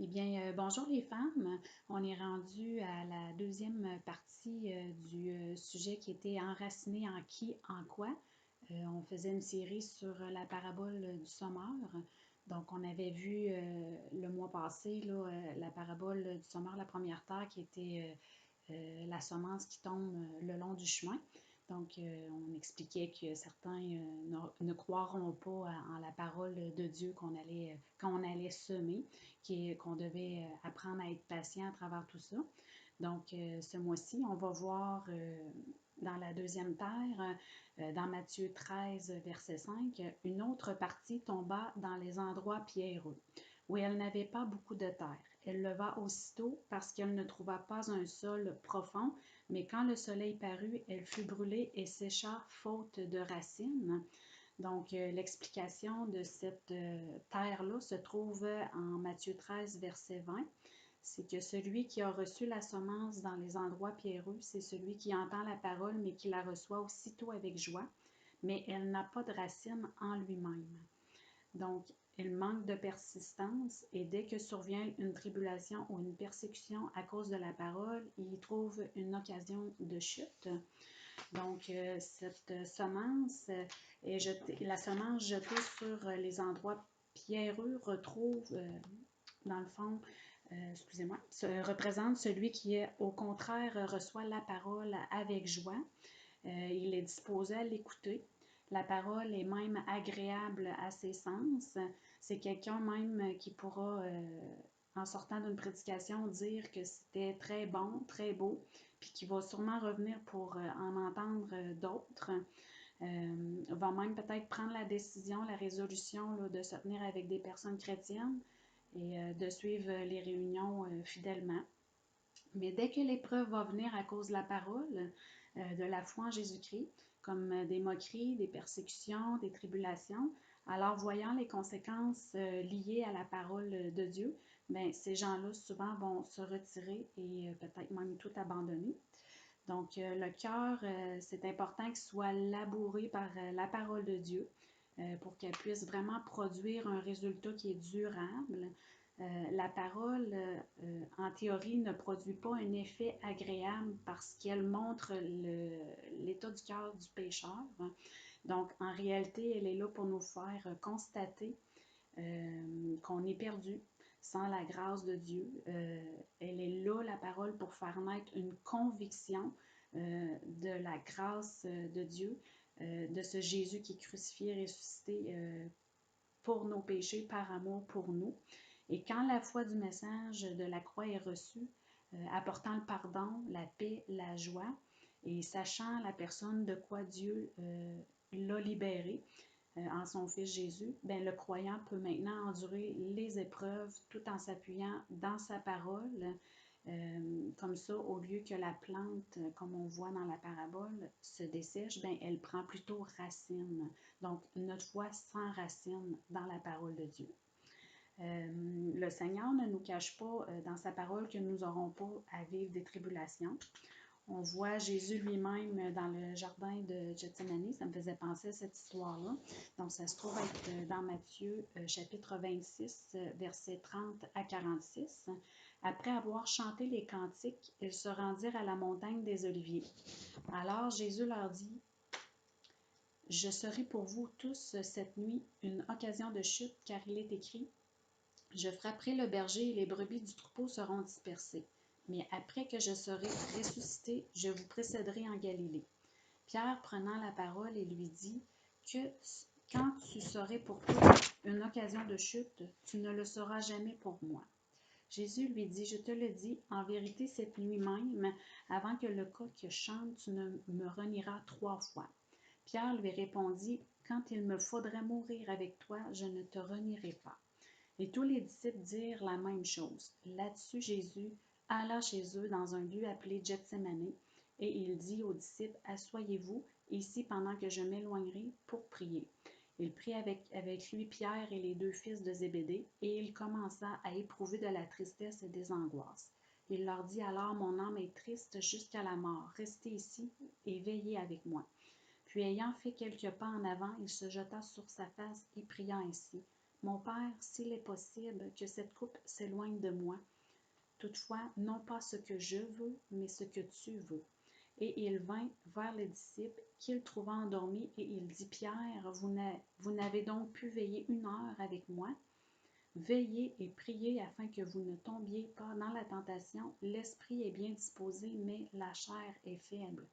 Eh bien, bonjour les femmes. On est rendu à la deuxième partie du sujet qui était enraciné en qui, en quoi. On faisait une série sur la parabole du sommeur. Donc, on avait vu le mois passé là, la parabole du sommeur, la première terre, qui était la semence qui tombe le long du chemin. Donc, on expliquait que certains ne croiront pas en la parole de Dieu quand on allait semer, qu'on devait apprendre à être patient à travers tout ça. Donc, ce mois-ci, on va voir dans la deuxième terre, dans Matthieu 13, verset 5, une autre partie tomba dans les endroits pierreux, où elle n'avait pas beaucoup de terre. Elle leva aussitôt parce qu'elle ne trouva pas un sol profond, mais quand le soleil parut, elle fut brûlée et sécha faute de racines. Donc, l'explication de cette terre-là se trouve en Matthieu 13, verset 20. C'est que celui qui a reçu la semence dans les endroits pierreux, c'est celui qui entend la parole, mais qui la reçoit aussitôt avec joie, mais elle n'a pas de racine en lui-même. Donc, il manque de persistance et dès que survient une tribulation ou une persécution à cause de la parole, il trouve une occasion de chute. Donc, cette semence est jetée, la semence jetée sur les endroits pierreux retrouve, dans le fond, excusez-moi, représente celui qui, au contraire, reçoit la parole avec joie. Il est disposé à l'écouter. La parole est même agréable à ses sens. C'est quelqu'un même qui pourra, en sortant d'une prédication, dire que c'était très bon, très beau, puis qui va sûrement revenir pour en entendre d'autres. Va même peut-être prendre la décision, la résolution là, de se tenir avec des personnes chrétiennes et de suivre les réunions fidèlement. Mais dès que l'épreuve va venir à cause de la parole, de la foi en Jésus-Christ, comme des moqueries, des persécutions, des tribulations, alors voyant les conséquences liées à la parole de Dieu, bien, ces gens-là souvent vont se retirer et peut-être même tout abandonner. Donc, le cœur, c'est important qu'il soit labouré par la parole de Dieu pour qu'elle puisse vraiment produire un résultat qui est durable. La parole, en théorie, ne produit pas un effet agréable parce qu'elle montre l'état du cœur du pécheur. Donc, en réalité, elle est là pour nous faire constater qu'on est perdu sans la grâce de Dieu. Elle est là, la parole, pour faire naître une conviction de la grâce de Dieu, de ce Jésus qui est crucifié et ressuscité pour nos péchés, par amour pour nous. Et quand la foi du message de la croix est reçue, apportant le pardon, la paix, la joie, et sachant la personne de quoi Dieu l'a libéré en son Fils Jésus, ben, le croyant peut maintenant endurer les épreuves tout en s'appuyant dans sa parole. Comme ça, au lieu que la plante, comme on voit dans la parabole, se dessèche, ben, elle prend plutôt racine. Donc, notre foi s'enracine dans la parole de Dieu. Le Seigneur ne nous cache pas dans sa parole que nous n'aurons pas à vivre des tribulations. On voit Jésus lui-même dans le jardin de Gethsémani. Ça me faisait penser à cette histoire-là. Donc, ça se trouve être dans Matthieu, chapitre 26, versets 30 à 46. Après avoir chanté les cantiques, ils se rendirent à la montagne des Oliviers. Alors Jésus leur dit, « Je serai pour vous tous cette nuit une occasion de chute, car il est écrit, « Je frapperai le berger et les brebis du troupeau seront dispersées. Mais après que je serai ressuscité, je vous précéderai en Galilée. » Pierre, prenant la parole, et lui dit que quand tu serais pour toi une occasion de chute, tu ne le seras jamais pour moi. Jésus lui dit, « Je te le dis, en vérité, cette nuit même, avant que le coq chante, tu ne me renieras 3 fois. » Pierre lui répondit, « Quand il me faudrait mourir avec toi, je ne te renierai pas. » Et tous les disciples dirent la même chose. Là-dessus, Jésus alla chez eux dans un lieu appelé Gethsémani, et il dit aux disciples, « Assoyez-vous ici pendant que je m'éloignerai pour prier. » Il prit avec lui Pierre et les 2 fils de Zébédée, et il commença à éprouver de la tristesse et des angoisses. Il leur dit alors, « Mon âme est triste jusqu'à la mort. Restez ici et veillez avec moi. » Puis ayant fait quelques pas en avant, il se jeta sur sa face et pria ainsi. Mon Père, s'il est possible que cette coupe s'éloigne de moi. Toutefois, non pas ce que je veux, mais ce que tu veux. Et il vint vers les disciples, qu'il trouva endormis, et il dit, Pierre, vous n'avez donc pu veiller 1 heure avec moi? Veillez et priez afin que vous ne tombiez pas dans la tentation. L'esprit est bien disposé, mais la chair est faible.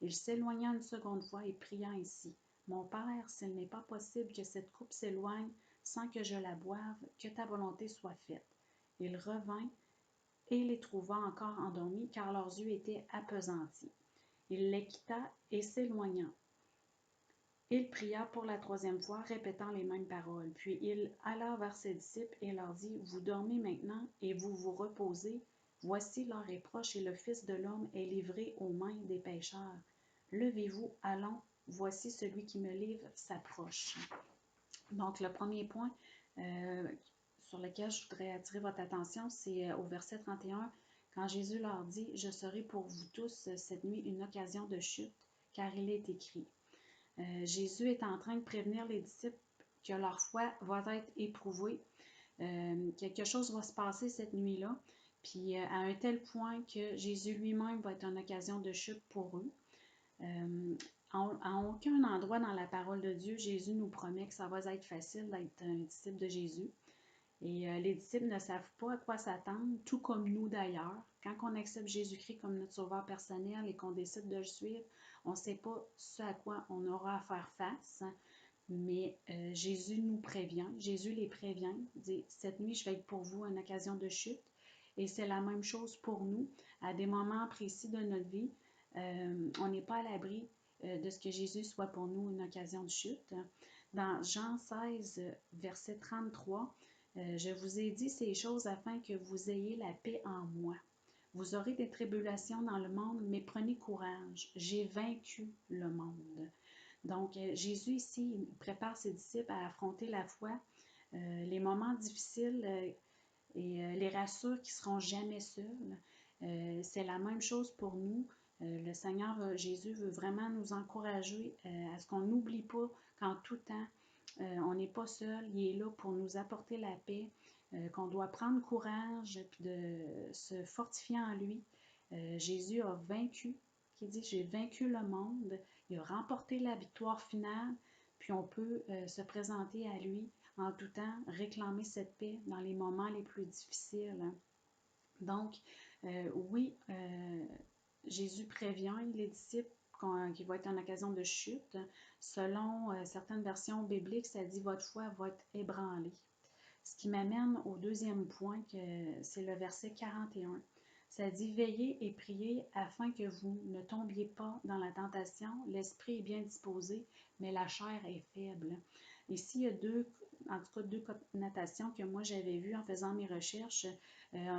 Il s'éloigna une seconde fois et pria ainsi. Mon Père, s'il n'est pas possible que cette coupe s'éloigne sans que je la boive, que ta volonté soit faite. Il revint et les trouva encore endormis, car leurs yeux étaient appesantis. Il les quitta et s'éloigna. Il pria pour la 3e fois, répétant les mêmes paroles. Puis il alla vers ses disciples et leur dit, vous dormez maintenant et vous vous reposez. Voici l'heure est proche et le Fils de l'homme est livré aux mains des pécheurs. Levez-vous, allons, voici celui qui me livre s'approche. Donc, le premier point sur lequel je voudrais attirer votre attention, c'est au verset 31, quand Jésus leur dit, je serai pour vous tous cette nuit une occasion de chute, car il est écrit. Jésus est en train de prévenir les disciples que leur foi va être éprouvée. Quelque chose va se passer cette nuit-là, puis à un tel point que Jésus lui-même va être une occasion de chute pour eux. À aucun endroit dans la parole de Dieu, Jésus nous promet que ça va être facile d'être un disciple de Jésus. Et les disciples ne savent pas à quoi s'attendre, tout comme nous d'ailleurs. Quand on accepte Jésus-Christ comme notre sauveur personnel et qu'on décide de le suivre, on ne sait pas ce à quoi on aura à faire face. Mais Jésus nous prévient, Jésus les prévient, il dit, cette nuit, je vais être pour vous une occasion de chute. Et c'est la même chose pour nous. À des moments précis de notre vie, on n'est pas à l'abri de ce que Jésus soit pour nous une occasion de chute. Dans Jean 16, verset 33, je vous ai dit ces choses afin que vous ayez la paix en moi. Vous aurez des tribulations dans le monde, mais prenez courage. J'ai vaincu le monde. Donc, Jésus ici, il prépare ses disciples à affronter la foi, les moments difficiles et les rassure qu'ils ne seront jamais seuls. C'est la même chose pour nous. Le Seigneur Jésus veut vraiment nous encourager à ce qu'on n'oublie pas qu'en tout temps, on n'est pas seul. Il est là pour nous apporter la paix, qu'on doit prendre courage et de se fortifier en lui. Jésus a vaincu, qui dit, j'ai vaincu le monde. Il a remporté la victoire finale, puis on peut se présenter à lui en tout temps, réclamer cette paix dans les moments les plus difficiles. Donc, oui, Jésus prévient les disciples qu'il va être en occasion de chute. Selon certaines versions bibliques, ça dit votre foi va être ébranlée. Ce qui m'amène au deuxième point, c'est le verset 41. Ça dit, veillez et priez afin que vous ne tombiez pas dans la tentation. L'esprit est bien disposé, mais la chair est faible. Ici, il y a deux connotations que moi j'avais vues en faisant mes recherches.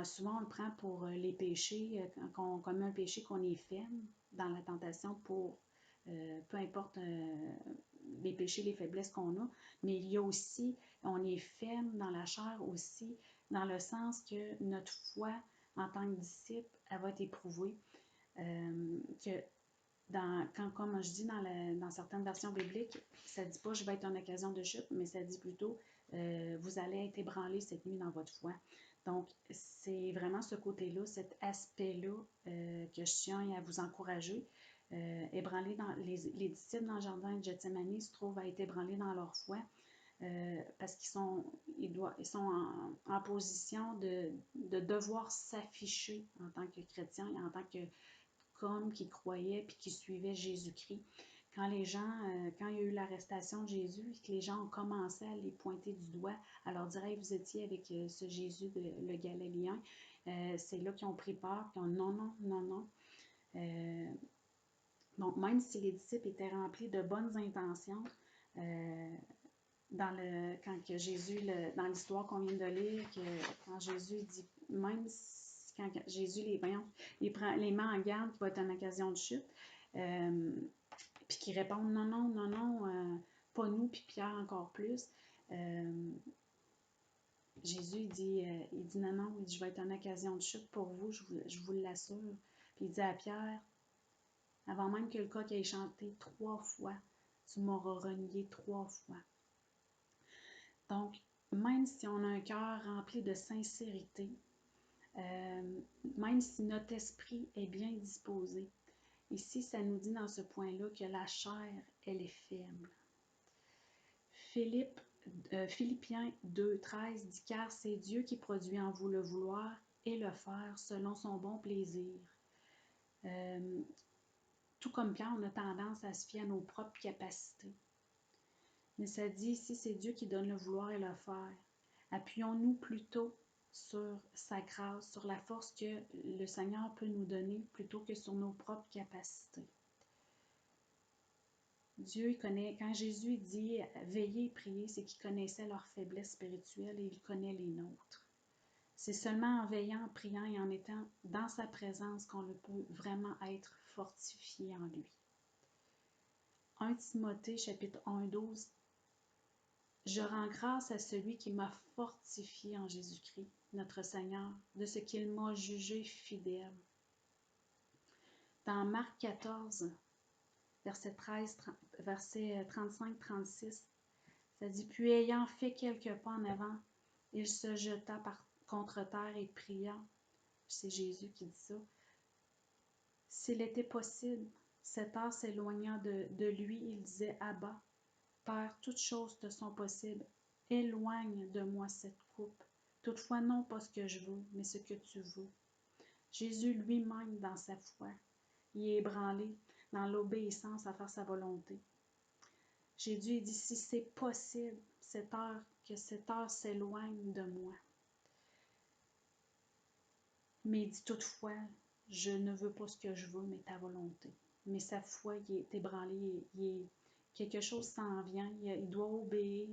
Souvent, on le prend pour les péchés, quand on commet un péché, qu'on est faible dans la tentation pour peu importe les péchés, les faiblesses qu'on a. Mais il y a aussi, on est faible dans la chair aussi, dans le sens que notre foi en tant que disciple, elle va être éprouvée. Comme je dis dans certaines versions bibliques, ça ne dit pas je vais être en occasion de chute, mais ça dit plutôt vous allez être ébranlé cette nuit dans votre foi. Donc, c'est vraiment ce côté-là, cet aspect-là que je tiens à vous encourager. Ébranlés dans les disciples dans le jardin de Gethsémani se trouvent à être ébranlés dans leur foi parce qu'ils sont en position de devoir s'afficher en tant que chrétiens et en tant qu'hommes qui croyaient puis qui suivaient Jésus-Christ. Quand il y a eu l'arrestation de Jésus et que les gens ont commencé à les pointer du doigt, à leur dire hey, vous étiez avec ce Jésus, le Galiléen, c'est là qu'ils ont pris peur, qu'ils ont dit non, non, non, non. Donc, même si les disciples étaient remplis de bonnes intentions, quand Jésus, dans l'histoire qu'on vient de lire, quand Jésus dit, même si, quand Jésus les met en garde qu'il va être une occasion de chute, puis qu'ils répondent non, non, non, non, pas nous, puis Pierre encore plus. Jésus il dit non, non, je vais être une occasion de chute pour vous, je vous l'assure. Puis il dit à Pierre, avant même que le coq ait chanté 3 fois, tu m'auras renié 3 fois. Donc, même si on a un cœur rempli de sincérité, même si notre esprit est bien disposé, ici, ça nous dit dans ce point-là que la chair, elle est faible. Philippiens 2,13 dit « Car c'est Dieu qui produit en vous le vouloir et le faire selon son bon plaisir. » Tout comme Pierre, on a tendance à se fier à nos propres capacités. Mais ça dit ici, c'est Dieu qui donne le vouloir et le faire. Appuyons-nous plutôt sur sa grâce, sur la force que le Seigneur peut nous donner, plutôt que sur nos propres capacités. Dieu, il connaît, quand Jésus dit « Veillez et priez », c'est qu'il connaissait leurs faiblesses spirituelles et il connaît les nôtres. C'est seulement en veillant, en priant et en étant dans sa présence qu'on peut vraiment être fortifié en lui. 1 Timothée, chapitre 1, 12. Je rends grâce à celui qui m'a fortifié en Jésus-Christ, notre Seigneur, de ce qu'il m'a jugé fidèle. Dans Marc 14, verset 35-36, ça dit « Puis ayant fait quelques pas en avant, il se jeta contre terre et pria. » C'est Jésus qui dit ça. « S'il était possible, cette heure s'éloigna de lui, il disait « Abba, Père, toutes choses te sont possibles. Éloigne de moi cette coupe. Toutefois, non pas ce que je veux, mais ce que tu veux. » Jésus lui-même, dans sa foi, il est ébranlé dans l'obéissance à faire sa volonté. Jésus dit, si c'est possible, que cette heure s'éloigne de moi. Mais il dit toutefois, je ne veux pas ce que je veux, mais ta volonté. Mais sa foi, il est ébranlé, quelque chose s'en vient, il doit obéir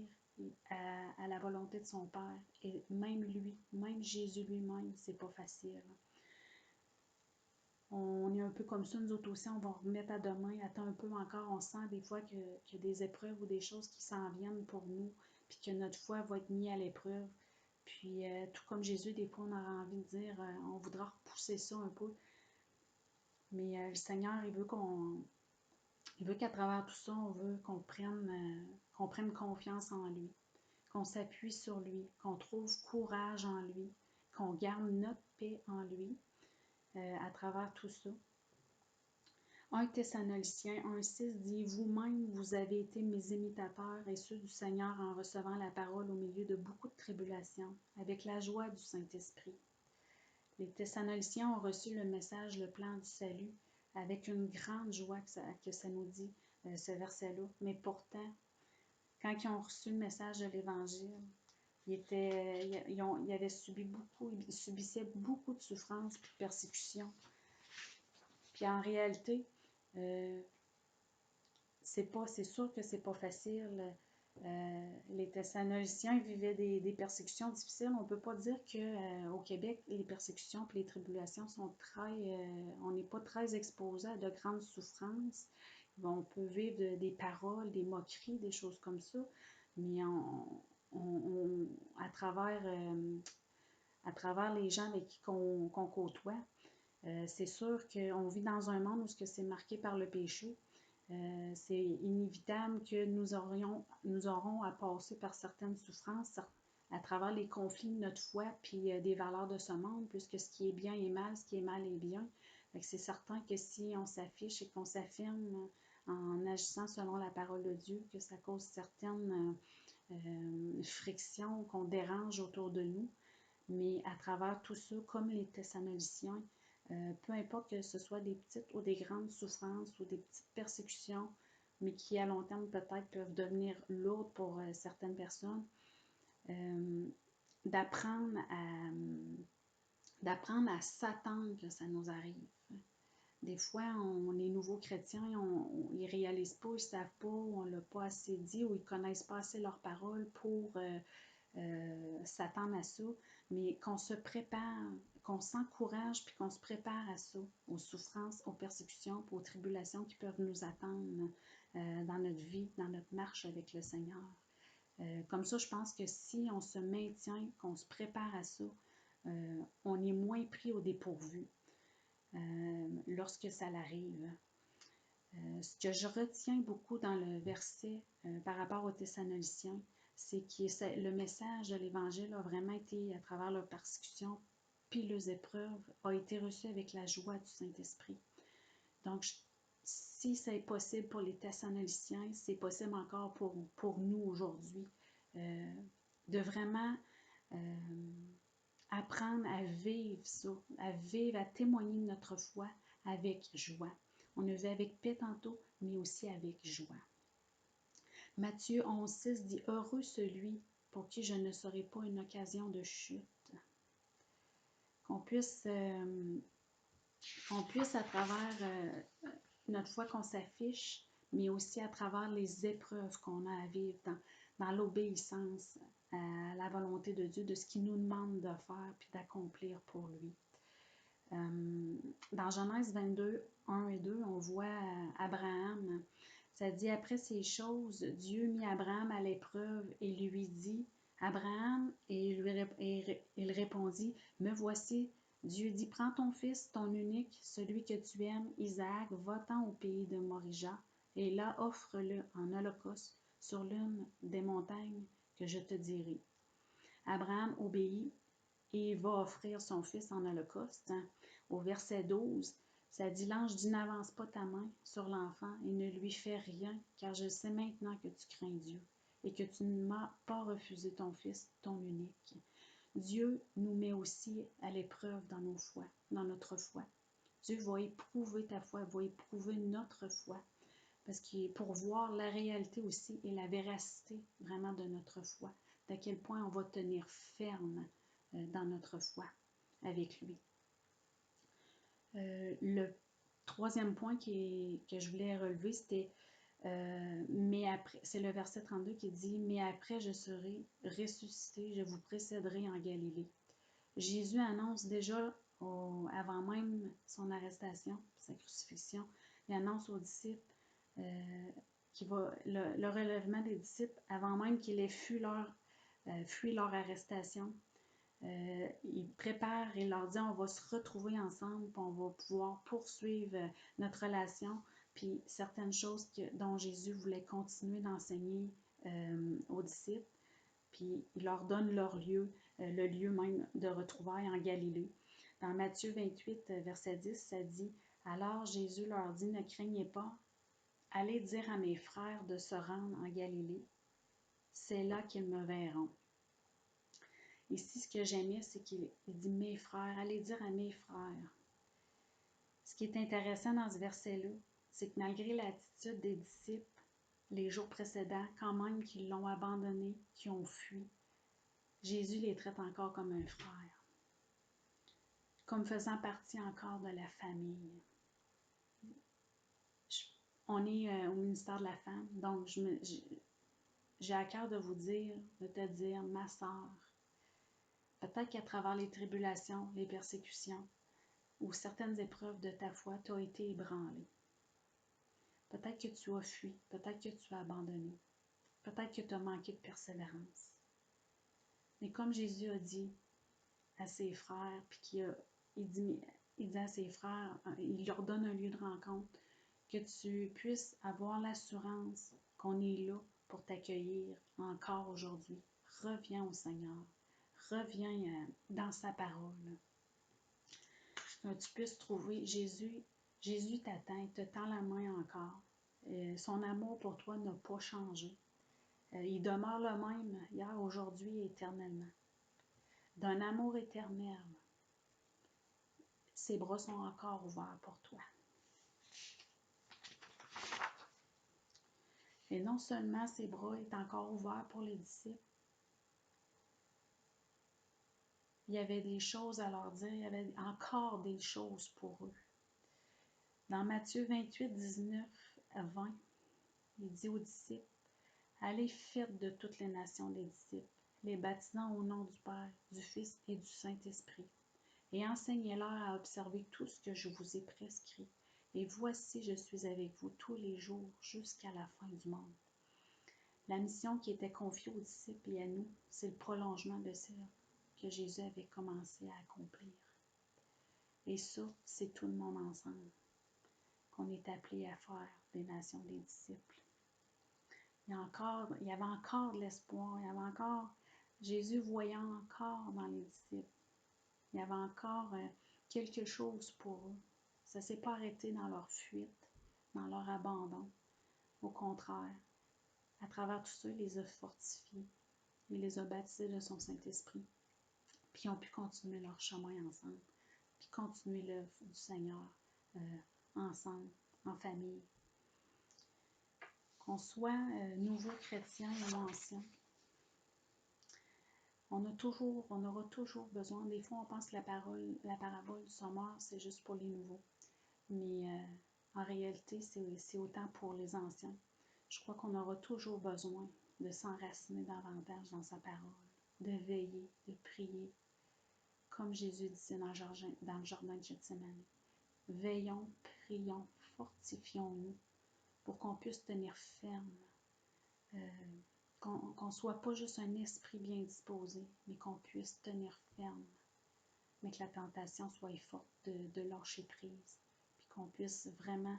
à la volonté de son Père. Et même lui, même Jésus lui-même, c'est pas facile. On est un peu comme ça, nous autres aussi, on va remettre à demain, attends un peu encore, on sent des fois qu'il y a des épreuves ou des choses qui s'en viennent pour nous, puis que notre foi va être mise à l'épreuve. Puis, tout comme Jésus, des fois, on aura envie de dire, on voudra repousser ça un peu. Mais le Seigneur, il veut qu'à travers tout ça, on veut qu'on prenne confiance en lui, qu'on s'appuie sur lui, qu'on trouve courage en lui, qu'on garde notre paix en lui à travers tout ça. 1 Thessaloniciens 1,6 dit « Vous-même, vous avez été mes imitateurs et ceux du Seigneur en recevant la parole au milieu de beaucoup de tribulations, avec la joie du Saint-Esprit. » Les Thessaloniciens ont reçu le message, le plan du salut, avec une grande joie que ça nous dit, ce verset-là. Mais pourtant, quand ils ont reçu le message de l'Évangile, ils avaient ils subissaient beaucoup de souffrances et de persécutions. Puis en réalité, c'est sûr que c'est pas facile. Les Thessaloniciens vivaient des persécutions difficiles. On ne peut pas dire qu'au Québec, les persécutions et les tribulations sont on n'est pas très exposé à de grandes souffrances. On peut vivre des paroles, des moqueries, des choses comme ça, mais à travers les gens avec qui qu'on côtoie, c'est sûr qu'on vit dans un monde où c'est marqué par le péché. C'est inévitable que nous aurons à passer par certaines souffrances à travers les conflits de notre foi puis des valeurs de ce monde, puisque ce qui est bien est mal, ce qui est mal est bien. C'est certain que si on s'affiche et qu'on s'affirme en agissant selon la parole de Dieu, que ça cause certaines frictions, qu'on dérange autour de nous. Mais à travers tout ça, comme les Thessaloniciens, peu importe que ce soit des petites ou des grandes souffrances ou des petites persécutions, mais qui à long terme peut-être peuvent devenir lourdes pour certaines personnes, d'apprendre à s'attendre que ça nous arrive. Des fois, les nouveaux chrétiens, ils ne réalisent pas, ils ne savent pas, on ne l'a pas assez dit ou ils ne connaissent pas assez leurs paroles pour s'attendre à ça, mais qu'on se prépare, qu'on s'encourage puis qu'on se prépare à ça, aux souffrances, aux persécutions, aux tribulations qui peuvent nous attendre dans notre vie, dans notre marche avec le Seigneur. Comme ça, je pense que si on se maintient, qu'on se prépare à ça, on est moins pris au dépourvu lorsque ça l'arrive. Ce que je retiens beaucoup dans le verset par rapport aux Thessaloniciens, c'est que le message de l'Évangile a vraiment été, à travers leur persécution, puis leurs épreuves, a été reçu avec la joie du Saint-Esprit. Donc, si c'est possible pour les Thessaloniciens, c'est possible encore pour nous aujourd'hui, de vraiment apprendre à vivre ça, à témoigner de notre foi avec joie. On le fait avec paix tantôt, mais aussi avec joie. Matthieu 11,6 dit « Heureux celui pour qui je ne serai pas une occasion de chute. » Qu'on puisse à travers notre foi qu'on s'affiche, mais aussi à travers les épreuves qu'on a à vivre dans l'obéissance à la volonté de Dieu, de ce qu'il nous demande de faire puis d'accomplir pour lui. Dans Genèse 22, 1 et 2, on voit Abraham. Ça dit, après ces choses, Dieu mit Abraham à l'épreuve et lui dit, Abraham, et il répondit, me voici. Dieu dit, prends ton fils, ton unique, celui que tu aimes, Isaac, va-t'en au pays de Morija, et là offre-le en holocauste sur l'une des montagnes que je te dirai. Abraham obéit et va offrir son fils en holocauste. Au verset 12, ça dit, l'ange dit, n'avance pas ta main sur l'enfant et ne lui fais rien, car je sais maintenant que tu crains Dieu et que tu ne m'as pas refusé ton fils, ton unique. Dieu nous met aussi à l'épreuve dans notre foi. Dieu va éprouver ta foi, va éprouver notre foi, parce que pour voir la réalité aussi et la véracité vraiment de notre foi, d'à quel point on va tenir ferme dans notre foi avec lui. Le troisième point que je voulais relever, c'était mais après, c'est le verset 32 qui dit « Mais après je serai ressuscité, je vous précéderai en Galilée. » Jésus annonce déjà, avant même son arrestation, sa crucifixion, il annonce aux disciples le relèvement des disciples avant même qu'il ait fui leur arrestation. Il prépare et leur dit on va se retrouver ensemble, puis on va pouvoir poursuivre notre relation, puis certaines choses dont Jésus voulait continuer d'enseigner aux disciples. Puis il leur donne leur lieu, le lieu même de retrouvailles en Galilée. Dans Matthieu 28, verset 10, ça dit « Alors Jésus leur dit, ne craignez pas, allez dire à mes frères de se rendre en Galilée, c'est là qu'ils me verront. » Ici, ce que j'aimais, c'est qu'il dit « mes frères », allez dire à mes frères. Ce qui est intéressant dans ce verset-là, c'est que malgré l'attitude des disciples, les jours précédents, quand même qu'ils l'ont abandonné, qu'ils ont fui, Jésus les traite encore comme un frère, comme faisant partie encore de la famille. On est au ministère de la femme, donc j'ai à cœur de vous dire, de te dire, ma sœur, peut-être qu'à travers les tribulations, les persécutions ou certaines épreuves de ta foi, tu as été ébranlé. Peut-être que tu as fui, peut-être que tu as abandonné, peut-être que tu as manqué de persévérance. Mais comme Jésus a dit à ses frères, puis il dit à ses frères, il leur donne un lieu de rencontre, que tu puisses avoir l'assurance qu'on est là pour t'accueillir encore aujourd'hui. Reviens au Seigneur, reviens dans sa parole. Que tu puisses trouver Jésus t'attend, il te tend la main encore. Son amour pour toi n'a pas changé. Il demeure le même hier, aujourd'hui et éternellement. D'un amour éternel, ses bras sont encore ouverts pour toi. Et non seulement ses bras sont encore ouverts pour les disciples, il y avait des choses à leur dire, il y avait encore des choses pour eux. Dans Matthieu 28, 19 à 20, il dit aux disciples, « Allez, faites de toutes les nations des disciples, les baptisant au nom du Père, du Fils et du Saint-Esprit, et enseignez-leur à observer tout ce que je vous ai prescrit. Et voici, je suis avec vous tous les jours jusqu'à la fin du monde. » La mission qui était confiée aux disciples et à nous, c'est le prolongement de celle que Jésus avait commencé à accomplir. Et ça, c'est tout le monde ensemble qu'on est appelé à faire des nations des disciples. il y avait encore de l'espoir, il y avait encore, Jésus voyant encore dans les disciples, il y avait encore quelque chose pour eux. Ça ne s'est pas arrêté dans leur fuite, dans leur abandon. Au contraire, à travers tout ça, il les a fortifiés, il les a baptisés de son Saint-Esprit, puis ils ont pu continuer leur chemin ensemble, puis continuer l'œuvre du Seigneur ensemble, en famille. Qu'on soit nouveau chrétien ou ancien, on aura toujours besoin. Des fois, on pense que la parabole du sommeur, c'est juste pour les nouveaux. Mais en réalité, c'est autant pour les anciens. Je crois qu'on aura toujours besoin de s'enraciner davantage dans sa parole, de veiller, de prier, comme Jésus disait dans le jardin de Gethsémani. Veillons, prions, fortifions-nous pour qu'on puisse tenir ferme, qu'on ne soit pas juste un esprit bien disposé, mais qu'on puisse tenir ferme, mais que la tentation soit forte de lâcher prise, puis qu'on puisse vraiment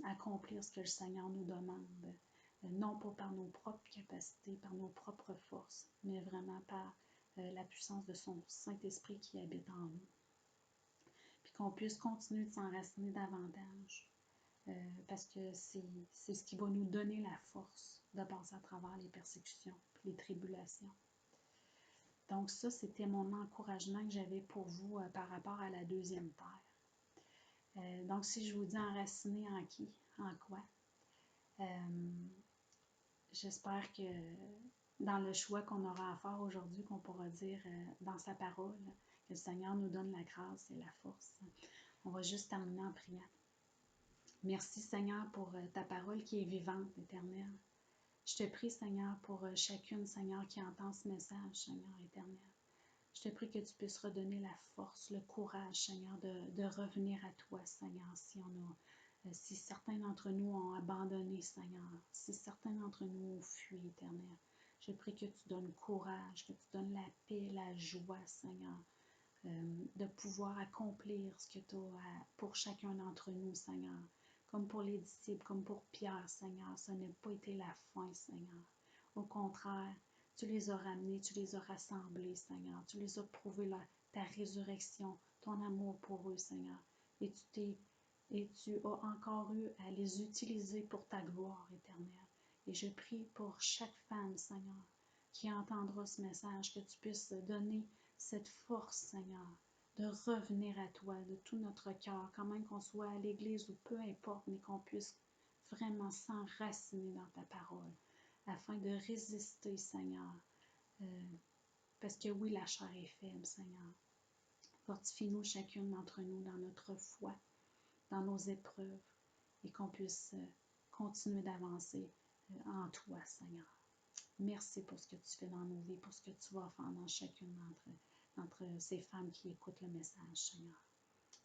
accomplir ce que le Seigneur nous demande, non pas par nos propres capacités, par nos propres forces, mais vraiment par la puissance de son Saint-Esprit qui habite en nous. Puis qu'on puisse continuer de s'enraciner davantage, parce que c'est ce qui va nous donner la force de passer à travers les persécutions, les tribulations. Donc ça, c'était mon encouragement que j'avais pour vous par rapport à la deuxième terre. Donc si je vous dis enraciner en qui, en quoi, j'espère que dans le choix qu'on aura à faire aujourd'hui, qu'on pourra dire dans sa parole, que le Seigneur nous donne la grâce et la force. On va juste terminer en priant. Merci Seigneur pour ta parole qui est vivante, éternelle. Je te prie Seigneur pour chacune, Seigneur, qui entend ce message, Seigneur éternel. Je te prie que tu puisses redonner la force, le courage, Seigneur, de revenir à toi, Seigneur, si certains d'entre nous ont abandonné, Seigneur, si certains d'entre nous ont fui, éternel. Je prie que tu donnes courage, que tu donnes la paix, la joie, Seigneur, de pouvoir accomplir ce que tu as pour chacun d'entre nous, Seigneur. Comme pour les disciples, comme pour Pierre, Seigneur, ça n'a pas été la fin, Seigneur. Au contraire, tu les as ramenés, tu les as rassemblés, Seigneur. Tu les as prouvé ta résurrection, ton amour pour eux, Seigneur. Et tu as encore eu à les utiliser pour ta gloire éternelle. Et je prie pour chaque femme, Seigneur, qui entendra ce message, que tu puisses donner cette force, Seigneur, de revenir à toi de tout notre cœur, quand même qu'on soit à l'église ou peu importe, mais qu'on puisse vraiment s'enraciner dans ta parole, afin de résister, Seigneur. Parce que oui, la chair est faible, Seigneur. Fortifie-nous chacune d'entre nous dans notre foi, dans nos épreuves, et qu'on puisse continuer d'avancer en toi, Seigneur. Merci pour ce que tu fais dans nos vies, pour ce que tu vas faire dans chacune d'entre ces femmes qui écoutent le message, Seigneur.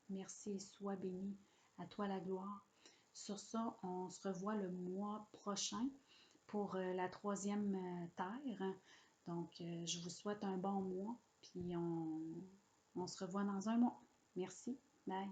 Merci et sois béni. À toi la gloire. Sur ça, on se revoit le mois prochain pour la troisième terre. Donc, je vous souhaite un bon mois, puis on se revoit dans un mois. Merci. Bye.